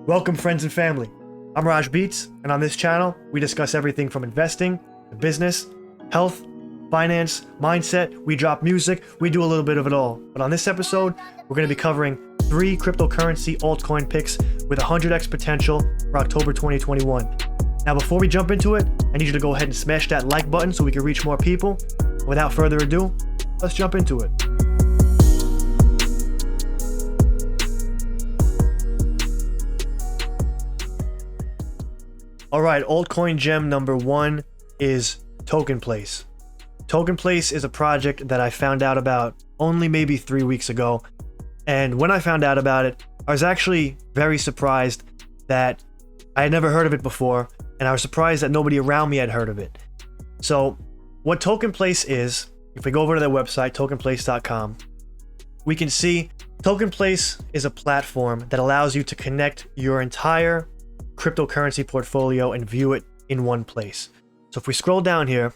Welcome friends and family. I'm Raj Beats, and on this channel, we discuss everything from investing to business, health, finance, mindset, we drop music, we do a little bit of it all. But on this episode, we're going to be covering 3 cryptocurrency altcoin picks with 100x potential for October 2021. Now before we jump into it, I need you to go ahead and smash that like button so we can reach more people. Without further ado, let's jump into it. Alright, Altcoin Gem number 1 is Tokenplace. Tokenplace is a project that I found out about only maybe 3 weeks ago. And when I found out about it, I was actually very surprised that I had never heard of it before, and I was surprised that nobody around me had heard of it. So what Tokenplace is, if we go over to their website, tokenplace.com, we can see Tokenplace is a platform that allows you to connect your entire cryptocurrency portfolio and view it in one place. So if we scroll down here,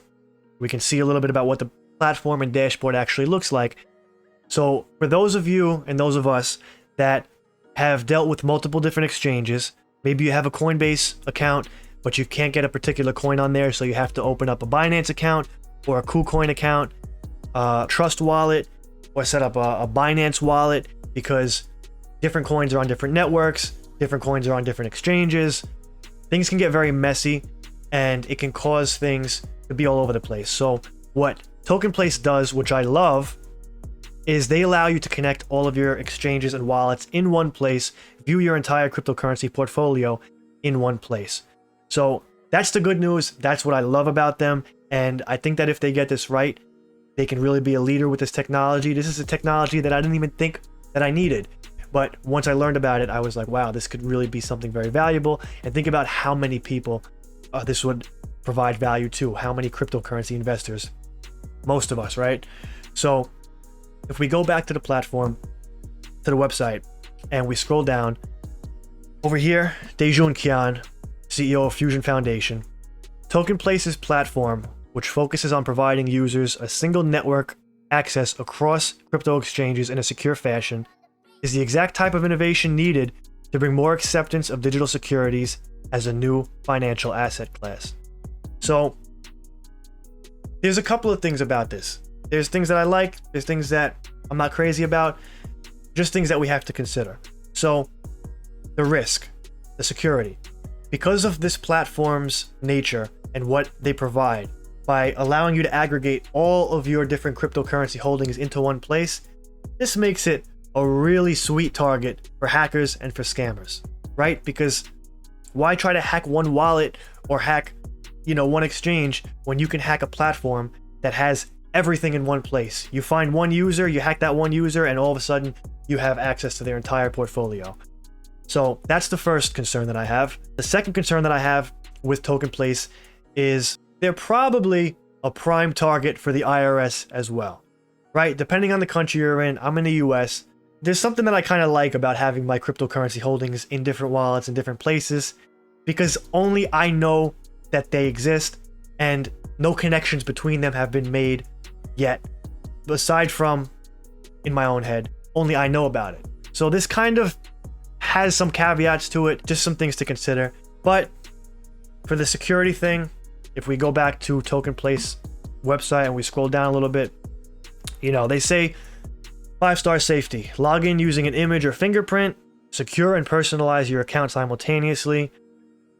we can see a little bit about what the platform and dashboard actually looks like. So for those of you and those of us that have dealt with multiple different exchanges, maybe you have a Coinbase account, but you can't get a particular coin on there, so you have to open up a Binance account or a KuCoin account, Trust wallet, or set up a Binance wallet, because different coins are on different networks, different coins are on different exchanges. Things can get very messy, and it can cause things to be all over the place. So what Tokenplace does, which I love, is they allow you to connect all of your exchanges and wallets in one place, view your entire cryptocurrency portfolio in one place. So that's the good news. That's what I love about them. And I think that if they get this right, they can really be a leader with this technology. This is a technology that I didn't even think that I needed. But once I learned about it, I was like, wow, this could really be something very valuable. And think about how many people this would provide value to. How many cryptocurrency investors? Most of us, right? So if we go back to the platform, to the website, and we scroll down, over here, Daejun Kian, CEO of Fusion Foundation. Tokenplace's platform, which focuses on providing users a single network access across crypto exchanges in a secure fashion, is the exact type of innovation needed to bring more acceptance of digital securities as a new financial asset class. So there's a couple of things about this. There's things that I like, there's things that I'm not crazy about, just things that we have to consider. So the risk, the security, because of this platform's nature and what they provide, by allowing you to aggregate all of your different cryptocurrency holdings into one place, this makes it a really sweet target for hackers and for scammers, right? Because why try to hack one wallet or hack, one exchange when you can hack a platform that has everything in one place? You find one user, you hack that one user, and all of a sudden you have access to their entire portfolio. So that's the first concern that I have. The second concern that I have with Tokenplace is they're probably a prime target for the IRS as well, right? Depending on the country you're in, I'm in the US. There's something that I kind of like about having my cryptocurrency holdings in different wallets in different places, because only I know that they exist and no connections between them have been made yet. Aside from in my own head, only I know about it. So this kind of has some caveats to it, just some things to consider. But for the security thing, if we go back to Tokenplace website and we scroll down a little bit, they say 5-star safety. Log in using an image or fingerprint. Secure and personalize your account simultaneously.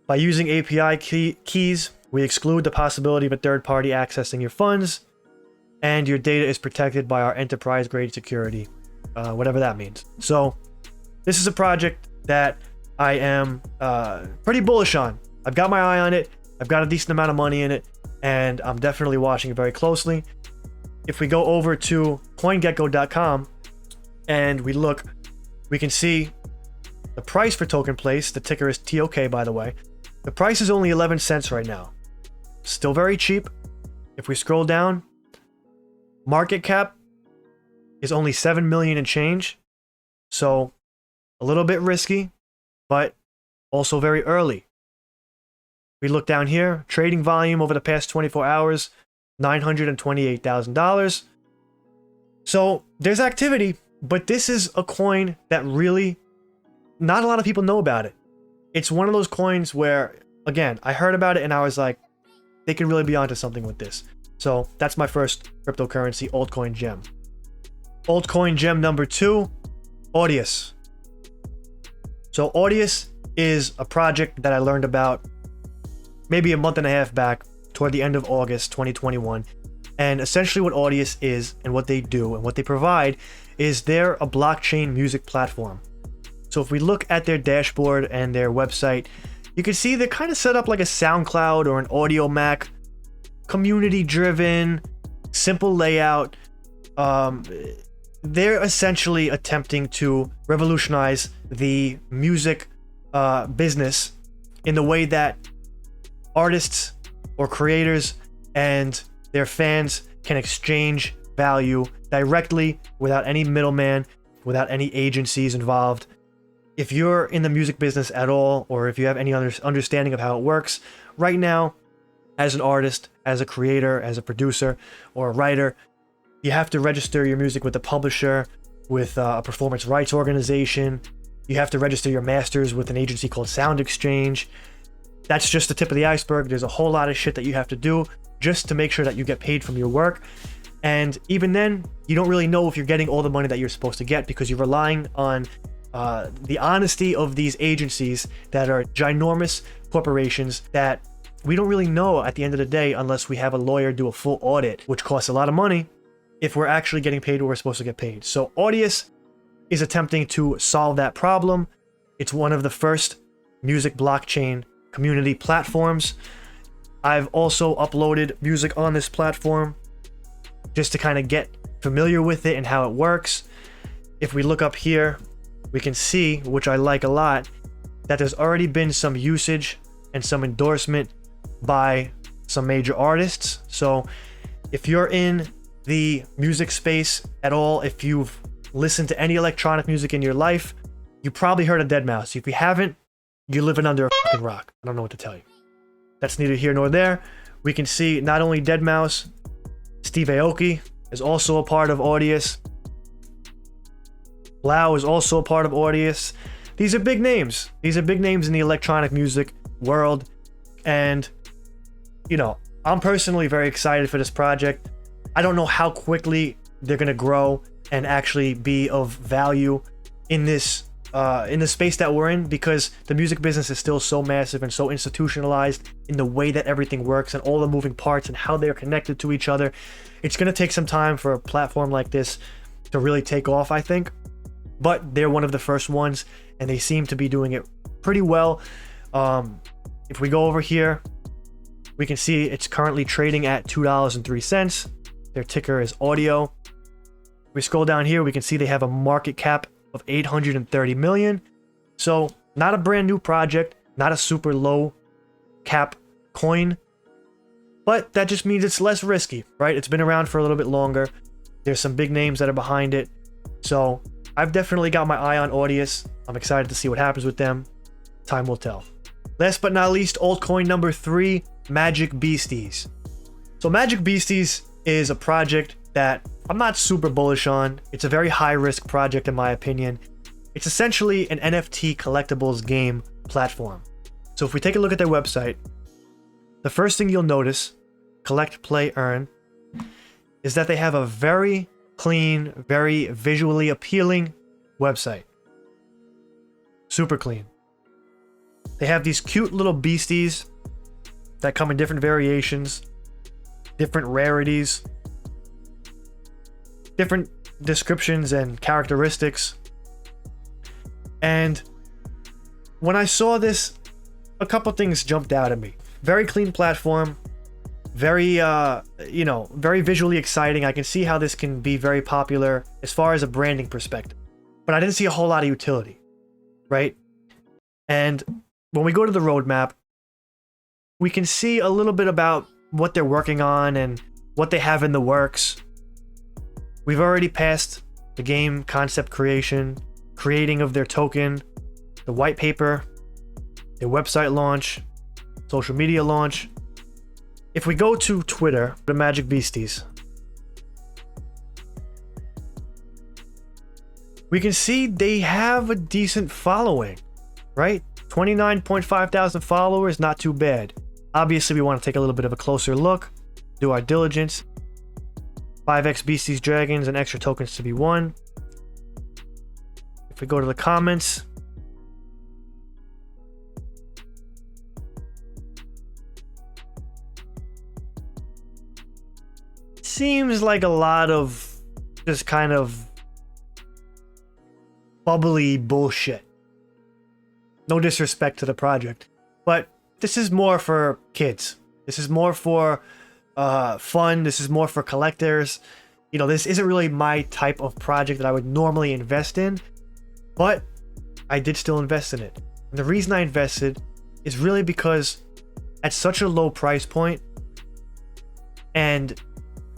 By using API keys, we exclude the possibility of a third party accessing your funds. And your data is protected by our enterprise-grade security, whatever that means. So this is a project that I am pretty bullish on. I've got my eye on it. I've got a decent amount of money in it, and I'm definitely watching it very closely. If we go over to CoinGecko.com and we look, we can see the price for Tokenplace. The ticker is TOK, by the way. The price is only 11 cents right now. Still very cheap. If we scroll down, market cap is only 7 million and change. So a little bit risky, but also very early. We look down here, trading volume over the past 24 hours, $928,000. So there's activity, but this is a coin that really not a lot of people know about it. it's one of those coins where, again, I heard about it and I was like, they could really be onto something with this. So that's my first cryptocurrency, Altcoin Gem. Altcoin Gem number 2, Audius. So Audius is a project that I learned about maybe a month and a half back, toward the end of August 2021. And essentially what Audius is and what they do and what they provide is they're a blockchain music platform. So if we look at their dashboard and their website, you can see they're kind of set up like a SoundCloud or an Audio Mac, community driven, simple layout. They're essentially attempting to revolutionize the music business in the way that artists or creators and their fans can exchange value directly without any middleman, without any agencies involved. If you're in the music business at all, or if you have any other understanding of how it works, right now, as an artist, as a creator, as a producer, or a writer, you have to register your music with a publisher, with a performance rights organization. You have to register your masters with an agency called Sound Exchange. That's just the tip of the iceberg. There's a whole lot of shit that you have to do just to make sure that you get paid from your work. And even then, you don't really know if you're getting all the money that you're supposed to get because you're relying on the honesty of these agencies that are ginormous corporations that we don't really know at the end of the day unless we have a lawyer do a full audit, which costs a lot of money, if we're actually getting paid what we're supposed to get paid. So Audius is attempting to solve that problem. It's one of the first music blockchain community platforms. I've also uploaded music on this platform just to kind of get familiar with it and how it works. If we look up here, we can see, which I like a lot, that there's already been some usage and some endorsement by some major artists. So if you're in the music space at all, if you've listened to any electronic music in your life, you probably heard of deadmau5. If you haven't, you're living under a fucking rock. I don't know what to tell you. That's neither here nor there. We can see not only deadmau5, Steve Aoki is also a part of Audius. Blau is also a part of Audius. These are big names. These are big names in the electronic music world. And, you know, I'm personally very excited for this project. I don't know how quickly they're going to grow and actually be of value in this in the space that we're in, because the music business is still so massive and so institutionalized in the way that everything works and all the moving parts and how they're connected to each other. It's going to take some time for a platform like this to really take off, I think. But they're one of the first ones, and they seem to be doing it pretty well. If we go over here, we can see it's currently trading at $2.03. Their ticker is audio. If we scroll down here, we can see they have a market cap of 830 million. So not a brand new project, not a super low cap coin, but that just means it's less risky, right? It's been around for a little bit longer. There's some big names that are behind it. So I've definitely got my eye on Audius. I'm excited to see what happens with them. Time will tell. Last but not least, altcoin number 3, Magic Beasties. So Magic Beasties is a project that I'm not super bullish on. It's a very high risk project in my opinion. It's essentially an NFT collectibles game platform. So if we take a look at their website, the first thing you'll notice, collect, play, earn, is that they have a very clean, very visually appealing website. Super clean. They have these cute little beasties that come in different variations, different rarities, different descriptions and characteristics. And when I saw this, a couple things jumped out at me. Very clean platform, very very visually exciting. I can see how this can be very popular as far as a branding perspective, but I didn't see a whole lot of utility, right? And when we go to the roadmap, we can see a little bit about what they're working on and what they have in the works. We've already passed the game concept creation, creating of their token, the white paper, their website launch, social media launch. If we go to Twitter, the Magic Beasties, we can see they have a decent following, right? 29.5 thousand followers, not too bad. Obviously, we want to take a little bit of a closer look, do our diligence. 5x beasties dragons and extra tokens to be won. If we go to the comments, seems like a lot of just kind of bubbly bullshit. No disrespect to the project, but this is more for kids. This is more for fun. This is more for collectors. You know, this isn't really my type of project that I would normally invest in, but I did still invest in it. And the reason I invested is really because at such a low price point and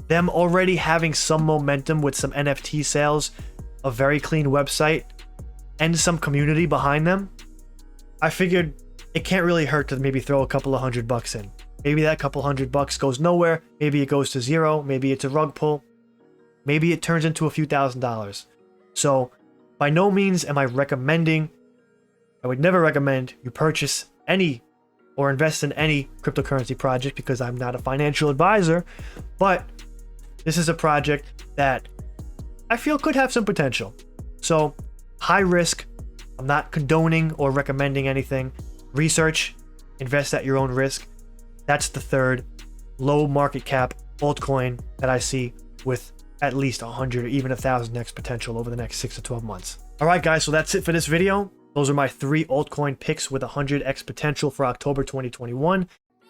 them already having some momentum with some NFT sales, a very clean website, and some community behind them, I figured it can't really hurt to maybe throw a couple of $100 in. Maybe that couple $100 goes nowhere. Maybe it goes to zero. Maybe it's a rug pull. Maybe it turns into a few $1,000s. So by no means am I recommending, I would never recommend you purchase any or invest in any cryptocurrency project because I'm not a financial advisor, but this is a project that I feel could have some potential. So high risk. I'm not condoning or recommending anything. Research, invest at your own risk. That's the third low market cap altcoin that I see with at least 100 or even 1,000x potential over the next 6 to 12 months. All right, guys, so that's it for this video. Those are my 3 altcoin picks with 100x potential for October 2021.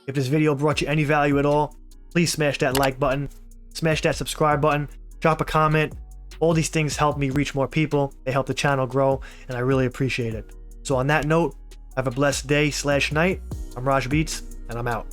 If this video brought you any value at all, please smash that like button, smash that subscribe button, drop a comment. All these things help me reach more people. They help the channel grow, and I really appreciate it. So on that note, have a blessed day/night. I'm Raj Beats, and I'm out.